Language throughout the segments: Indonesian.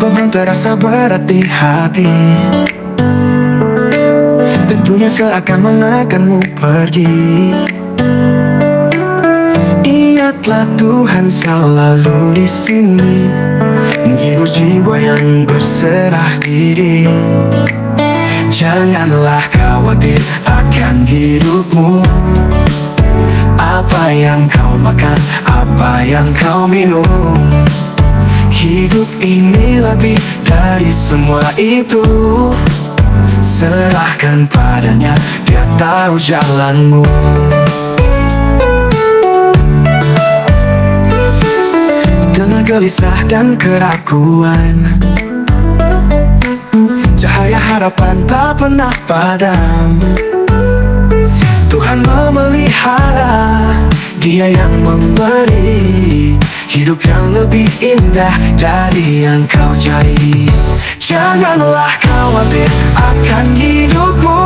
beban terasa berat di hati, dan dunia seakan menekanmu pergi. Ingatlah Tuhan selalu di sini, menghibur jiwa yang berserah diri. Janganlah khawatir akan hidupmu. Apa yang kau makan, apa yang kau minum, hidup ini lebih dari semua itu. Serahkan padanya, dia tahu jalanmu. Dengan gelisah dan keraguan, cahaya harapan tak pernah padam. Tuhan memelihara, Dia yang memberi hidup yang lebih indah dari yang kau cari. Janganlah khawatir akan hidupmu.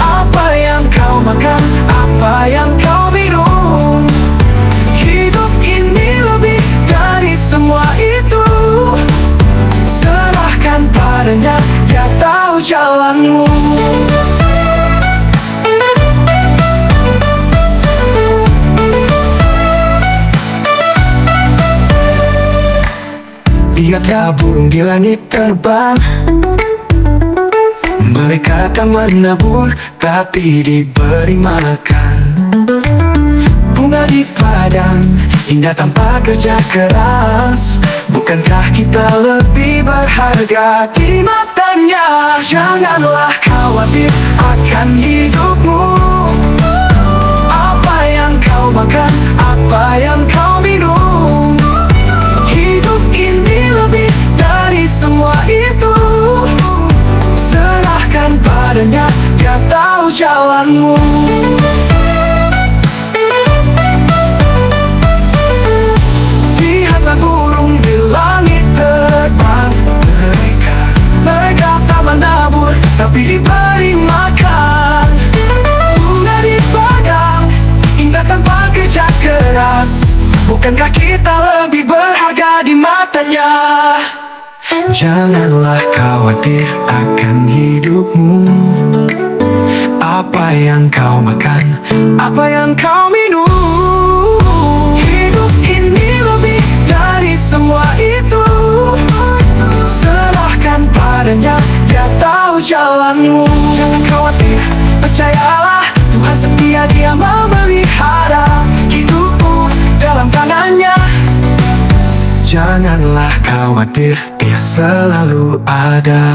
Apa yang kau makan, apa yang kau minum, hidup ini lebih dari semua itu. Serahkan padanya, dia tahu jalanmu. Lihatlah burung di langit terbang, mereka akan menabur tapi diberi makan. Bunga di padang indah tanpa kerja keras, bukankah kita lebih berharga di matanya? Janganlah khawatir akan hidupmu. Apa yang kau makan, apa yang kau minum, hidup ini lebih dari semua itu. Serahkan padanya, dia tahu jalanmu. Lihatlah burung di langit terbang, mereka tak menabur tapi diberi makan. Bunga di padang indah tanpa kerja keras, bukankah kita lebih berharga di matanya? Janganlah khawatir akan hidupmu. Apa yang kau makan, apa yang kau minum, hidup ini lebih dari semua itu. Serahkan padanya, dia tahu jalanmu. Jangan khawatir, percayalah Tuhan setia, Dia memelihara hidupmu dalam tangannya. Janganlah khawatir, Dia selalu ada.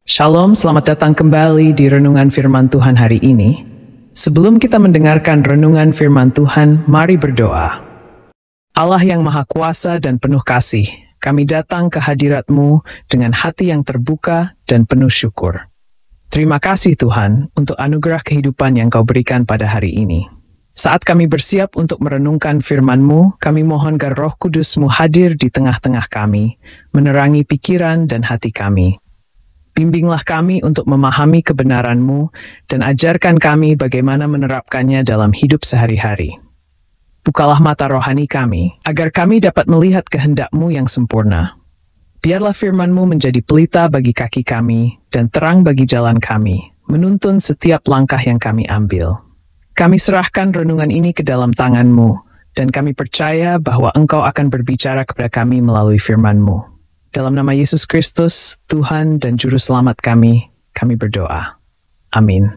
Shalom, selamat datang kembali di Renungan Firman Tuhan hari ini. Sebelum kita mendengarkan renungan Firman Tuhan, mari berdoa. Allah yang Maha Kuasa dan penuh kasih, kami datang ke hadirat-Mu dengan hati yang terbuka dan penuh syukur. Terima kasih Tuhan untuk anugerah kehidupan yang Kau berikan pada hari ini. Saat kami bersiap untuk merenungkan firman-Mu, kami mohon agar Roh Kudus-Mu hadir di tengah-tengah kami, menerangi pikiran dan hati kami. Bimbinglah kami untuk memahami kebenaran-Mu dan ajarkan kami bagaimana menerapkannya dalam hidup sehari-hari. Bukalah mata rohani kami, agar kami dapat melihat kehendak-Mu yang sempurna. Biarlah firman-Mu menjadi pelita bagi kaki kami dan terang bagi jalan kami, menuntun setiap langkah yang kami ambil. Kami serahkan renungan ini ke dalam tangan-Mu, dan kami percaya bahwa Engkau akan berbicara kepada kami melalui firman-Mu. Dalam nama Yesus Kristus, Tuhan dan Juru Selamat kami berdoa. Amin.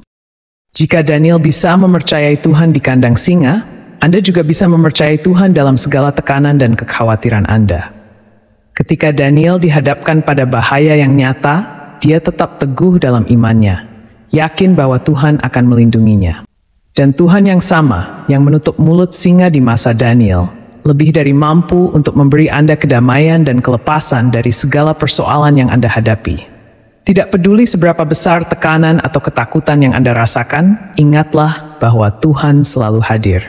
Jika Daniel bisa mempercayai Tuhan di kandang singa, Anda juga bisa mempercayai Tuhan dalam segala tekanan dan kekhawatiran Anda. Ketika Daniel dihadapkan pada bahaya yang nyata, dia tetap teguh dalam imannya, yakin bahwa Tuhan akan melindunginya. Dan Tuhan yang sama, yang menutup mulut singa di masa Daniel, lebih dari mampu untuk memberi Anda kedamaian dan kelepasan dari segala persoalan yang Anda hadapi. Tidak peduli seberapa besar tekanan atau ketakutan yang Anda rasakan, ingatlah bahwa Tuhan selalu hadir.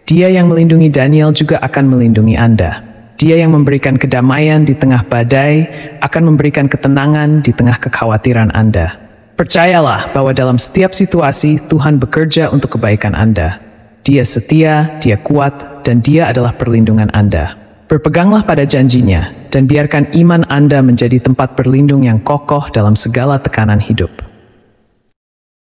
Dia yang melindungi Daniel juga akan melindungi Anda. Dia yang memberikan kedamaian di tengah badai, akan memberikan ketenangan di tengah kekhawatiran Anda. Percayalah bahwa dalam setiap situasi, Tuhan bekerja untuk kebaikan Anda. Dia setia, Dia kuat, dan Dia adalah perlindungan Anda. Berpeganglah pada janjinya, dan biarkan iman Anda menjadi tempat berlindung yang kokoh dalam segala tekanan hidup.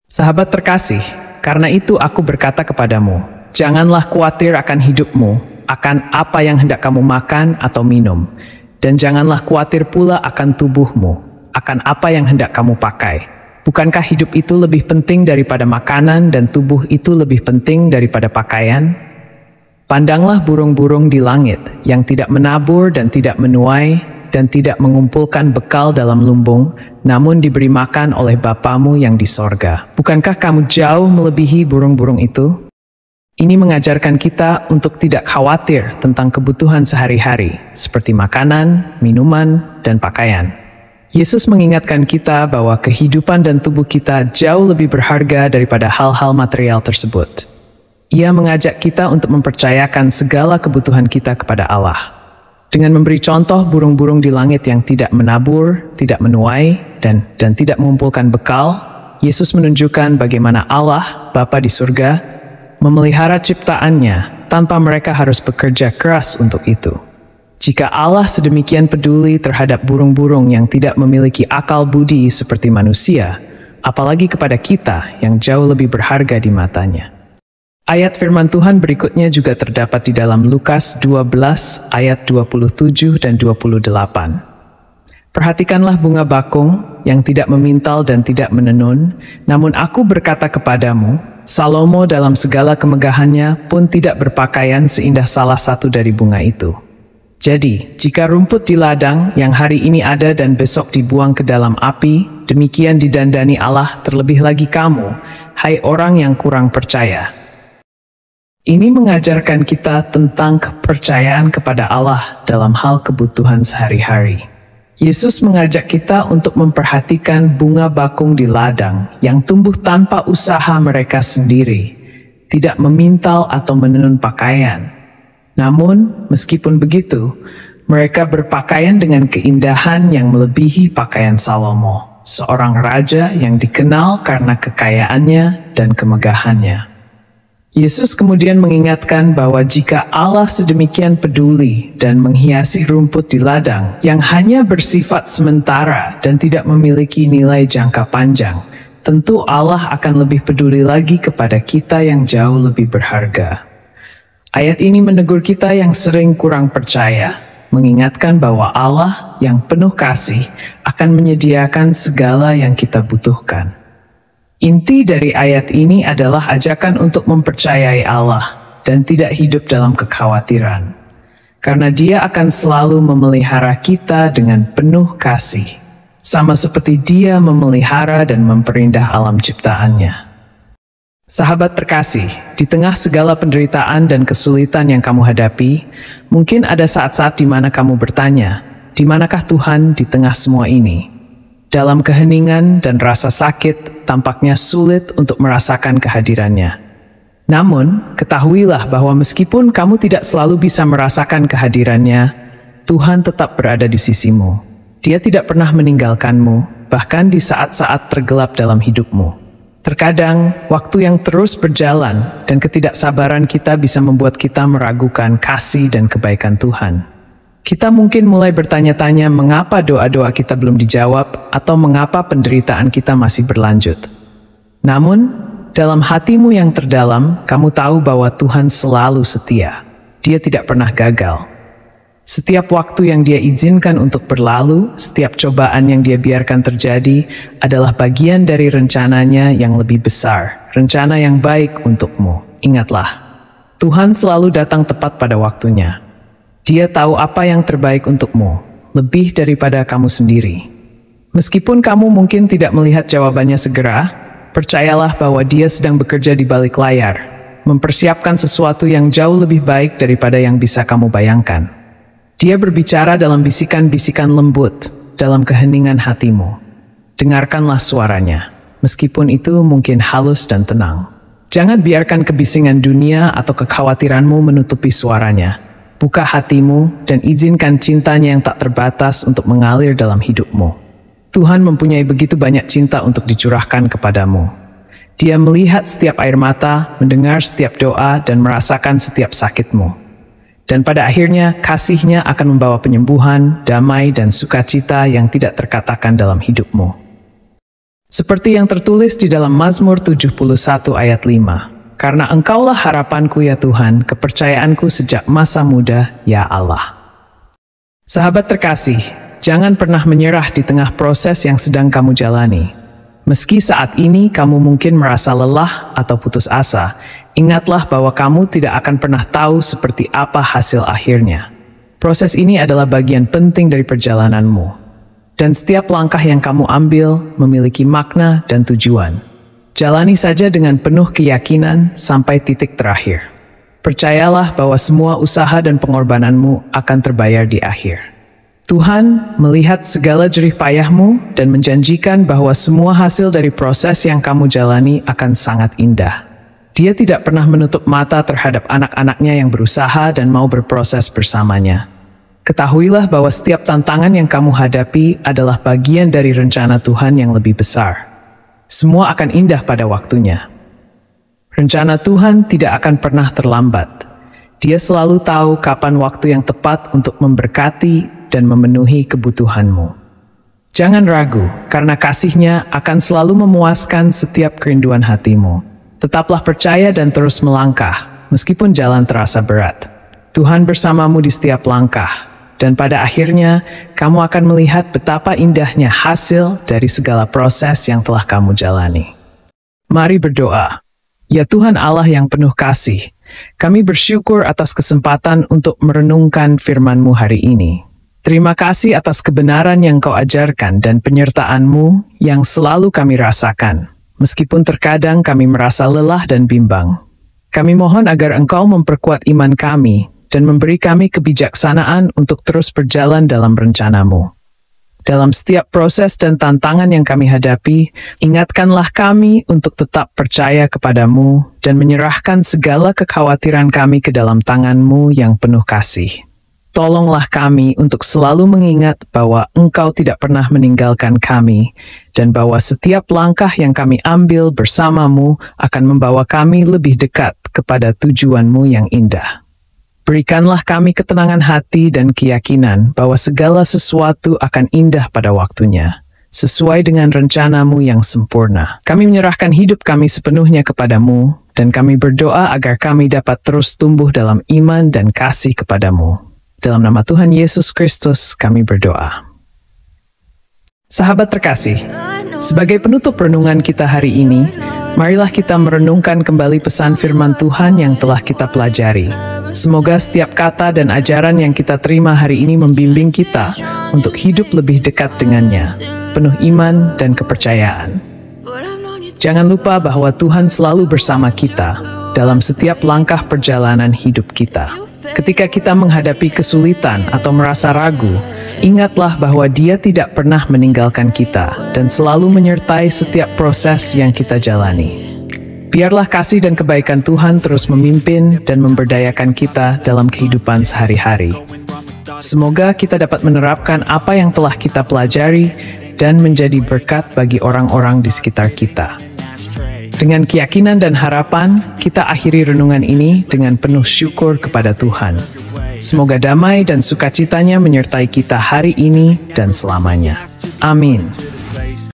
Sahabat terkasih, karena itu aku berkata kepadamu, janganlah khawatir akan hidupmu, akan apa yang hendak kamu makan atau minum, dan janganlah khawatir pula akan tubuhmu, akan apa yang hendak kamu pakai. Bukankah hidup itu lebih penting daripada makanan dan tubuh itu lebih penting daripada pakaian? Pandanglah burung-burung di langit yang tidak menabur dan tidak menuai dan tidak mengumpulkan bekal dalam lumbung, namun diberi makan oleh Bapamu yang di sorga. Bukankah kamu jauh melebihi burung-burung itu? Ini mengajarkan kita untuk tidak khawatir tentang kebutuhan sehari-hari, seperti makanan, minuman, dan pakaian. Yesus mengingatkan kita bahwa kehidupan dan tubuh kita jauh lebih berharga daripada hal-hal material tersebut. Ia mengajak kita untuk mempercayakan segala kebutuhan kita kepada Allah. Dengan memberi contoh burung-burung di langit yang tidak menabur, tidak menuai, dan tidak mengumpulkan bekal, Yesus menunjukkan bagaimana Allah, Bapa di surga, memelihara ciptaannya tanpa mereka harus bekerja keras untuk itu. Jika Allah sedemikian peduli terhadap burung-burung yang tidak memiliki akal budi seperti manusia, apalagi kepada kita yang jauh lebih berharga di matanya. Ayat firman Tuhan berikutnya juga terdapat di dalam Lukas 12 ayat 27 dan 28. Perhatikanlah bunga bakung yang tidak memintal dan tidak menenun, namun aku berkata kepadamu, Salomo dalam segala kemegahannya pun tidak berpakaian seindah salah satu dari bunga itu. Jadi, jika rumput di ladang yang hari ini ada dan besok dibuang ke dalam api, demikian didandani Allah terlebih lagi kamu, hai orang yang kurang percaya. Ini mengajarkan kita tentang kepercayaan kepada Allah dalam hal kebutuhan sehari-hari. Yesus mengajak kita untuk memperhatikan bunga bakung di ladang yang tumbuh tanpa usaha mereka sendiri, tidak memintal atau menenun pakaian. Namun, meskipun begitu, mereka berpakaian dengan keindahan yang melebihi pakaian Salomo, seorang raja yang dikenal karena kekayaannya dan kemegahannya. Yesus kemudian mengingatkan bahwa jika Allah sedemikian peduli dan menghiasi rumput di ladang yang hanya bersifat sementara dan tidak memiliki nilai jangka panjang, tentu Allah akan lebih peduli lagi kepada kita yang jauh lebih berharga. Ayat ini menegur kita yang sering kurang percaya, mengingatkan bahwa Allah yang penuh kasih akan menyediakan segala yang kita butuhkan. Inti dari ayat ini adalah ajakan untuk mempercayai Allah dan tidak hidup dalam kekhawatiran, karena Dia akan selalu memelihara kita dengan penuh kasih, sama seperti Dia memelihara dan memperindah alam ciptaannya. Sahabat terkasih, di tengah segala penderitaan dan kesulitan yang kamu hadapi, mungkin ada saat-saat di mana kamu bertanya, di manakah Tuhan di tengah semua ini? Dalam keheningan dan rasa sakit, tampaknya sulit untuk merasakan kehadirannya. Namun, ketahuilah bahwa meskipun kamu tidak selalu bisa merasakan kehadirannya, Tuhan tetap berada di sisimu. Dia tidak pernah meninggalkanmu, bahkan di saat-saat tergelap dalam hidupmu. Terkadang, waktu yang terus berjalan dan ketidaksabaran kita bisa membuat kita meragukan kasih dan kebaikan Tuhan. Kita mungkin mulai bertanya-tanya mengapa doa-doa kita belum dijawab atau mengapa penderitaan kita masih berlanjut. Namun, dalam hatimu yang terdalam, kamu tahu bahwa Tuhan selalu setia. Dia tidak pernah gagal. Setiap waktu yang Dia izinkan untuk berlalu, setiap cobaan yang Dia biarkan terjadi adalah bagian dari rencananya yang lebih besar, rencana yang baik untukmu. Ingatlah, Tuhan selalu datang tepat pada waktunya. Dia tahu apa yang terbaik untukmu, lebih daripada kamu sendiri. Meskipun kamu mungkin tidak melihat jawabannya segera, percayalah bahwa Dia sedang bekerja di balik layar, mempersiapkan sesuatu yang jauh lebih baik daripada yang bisa kamu bayangkan. Dia berbicara dalam bisikan-bisikan lembut, dalam keheningan hatimu. Dengarkanlah suaranya, meskipun itu mungkin halus dan tenang. Jangan biarkan kebisingan dunia atau kekhawatiranmu menutupi suaranya. Buka hatimu dan izinkan cintanya yang tak terbatas untuk mengalir dalam hidupmu. Tuhan mempunyai begitu banyak cinta untuk dicurahkan kepadamu. Dia melihat setiap air mata, mendengar setiap doa, dan merasakan setiap sakitmu. Dan pada akhirnya, kasih-Nya akan membawa penyembuhan, damai, dan sukacita yang tidak terkatakan dalam hidupmu. Seperti yang tertulis di dalam Mazmur 71 ayat 5. Karena Engkaulah harapanku ya Tuhan, kepercayaanku sejak masa muda, ya Allah. Sahabat terkasih, jangan pernah menyerah di tengah proses yang sedang kamu jalani. Meski saat ini kamu mungkin merasa lelah atau putus asa, ingatlah bahwa kamu tidak akan pernah tahu seperti apa hasil akhirnya. Proses ini adalah bagian penting dari perjalananmu. Dan setiap langkah yang kamu ambil memiliki makna dan tujuan. Jalani saja dengan penuh keyakinan sampai titik terakhir. Percayalah bahwa semua usaha dan pengorbananmu akan terbayar di akhir. Tuhan melihat segala jerih payahmu dan menjanjikan bahwa semua hasil dari proses yang kamu jalani akan sangat indah. Dia tidak pernah menutup mata terhadap anak-anaknya yang berusaha dan mau berproses bersamanya. Ketahuilah bahwa setiap tantangan yang kamu hadapi adalah bagian dari rencana Tuhan yang lebih besar. Semua akan indah pada waktunya. Rencana Tuhan tidak akan pernah terlambat. Dia selalu tahu kapan waktu yang tepat untuk memberkati dan memenuhi kebutuhanmu. Jangan ragu, karena kasih-Nya akan selalu memuaskan setiap kerinduan hatimu. Tetaplah percaya dan terus melangkah, meskipun jalan terasa berat. Tuhan bersamamu di setiap langkah, dan pada akhirnya kamu akan melihat betapa indahnya hasil dari segala proses yang telah kamu jalani. Mari berdoa. Ya Tuhan Allah yang penuh kasih, kami bersyukur atas kesempatan untuk merenungkan firman-Mu hari ini. Terima kasih atas kebenaran yang Kau ajarkan dan penyertaan-Mu yang selalu kami rasakan, meskipun terkadang kami merasa lelah dan bimbang. Kami mohon agar Engkau memperkuat iman kami dan memberi kami kebijaksanaan untuk terus berjalan dalam rencana-Mu. Dalam setiap proses dan tantangan yang kami hadapi, ingatkanlah kami untuk tetap percaya kepada-Mu dan menyerahkan segala kekhawatiran kami ke dalam tangan-Mu yang penuh kasih. Tolonglah kami untuk selalu mengingat bahwa Engkau tidak pernah meninggalkan kami, dan bahwa setiap langkah yang kami ambil bersama-Mu akan membawa kami lebih dekat kepada tujuan-Mu yang indah. Berikanlah kami ketenangan hati dan keyakinan bahwa segala sesuatu akan indah pada waktunya, sesuai dengan rencana-Mu yang sempurna. Kami menyerahkan hidup kami sepenuhnya kepada-Mu, dan kami berdoa agar kami dapat terus tumbuh dalam iman dan kasih kepada-Mu. Dalam nama Tuhan Yesus Kristus kami berdoa. Sahabat terkasih, sebagai penutup renungan kita hari ini, marilah kita merenungkan kembali pesan firman Tuhan yang telah kita pelajari. Semoga setiap kata dan ajaran yang kita terima hari ini membimbing kita untuk hidup lebih dekat dengannya, penuh iman dan kepercayaan. Jangan lupa bahwa Tuhan selalu bersama kita dalam setiap langkah perjalanan hidup kita. Ketika kita menghadapi kesulitan atau merasa ragu, ingatlah bahwa Dia tidak pernah meninggalkan kita dan selalu menyertai setiap proses yang kita jalani. Biarlah kasih dan kebaikan Tuhan terus memimpin dan memberdayakan kita dalam kehidupan sehari-hari. Semoga kita dapat menerapkan apa yang telah kita pelajari dan menjadi berkat bagi orang-orang di sekitar kita. Dengan keyakinan dan harapan, kita akhiri renungan ini dengan penuh syukur kepada Tuhan. Semoga damai dan sukacitanya menyertai kita hari ini dan selamanya. Amin.